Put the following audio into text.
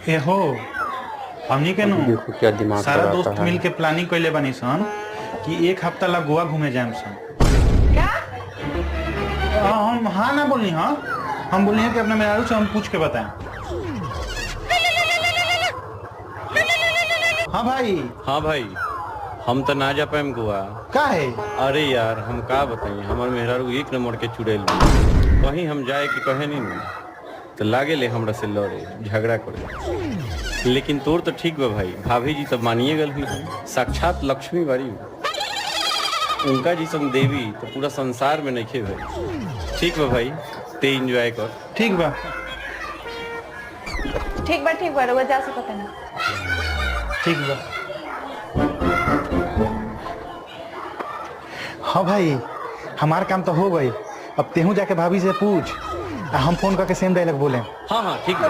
ए हो हमनी के नु देखो क्या दिमाग सारा लगाता दोस्त है। मिल के प्लानिंग कइले बानी सन कि एक हफ्ता ला गोवा घूमे जाएम सन। क्या? हम हाँ ना बोलनी हाँ, हम बोली हैं कि अपने मेहरारू से हम पूछ के बताएं। हाँ भाई। हाँ भाई, हम तो ना जा पाएम गोवा। का है? अरे यार हम का बताई, हमार मेहरारू एक नंबर के चुड़ैल कहीं हम जाए कि कहे नहीं ना तो लागे ले हमरा से लड़े झगड़ा करे। लेकिन तोर तो ठीक बा भाई, भाभी जी तो मानिए गल हुई साक्षात लक्ष्मी बारी उनका जी सम देवी तो पूरा संसार में नहीं खे भाई। ठीक बा भाई, ते एंजॉय कर। ठीक बा ठीक बा रउआ जा सकत ना। ठीक बा। हाँ भाई हमार काम तो हो गई, अब तेहू जाके भाभी से पूछ, हम फोन करके सेम डायलॉग बोले। हाँ हाँ ठीक है।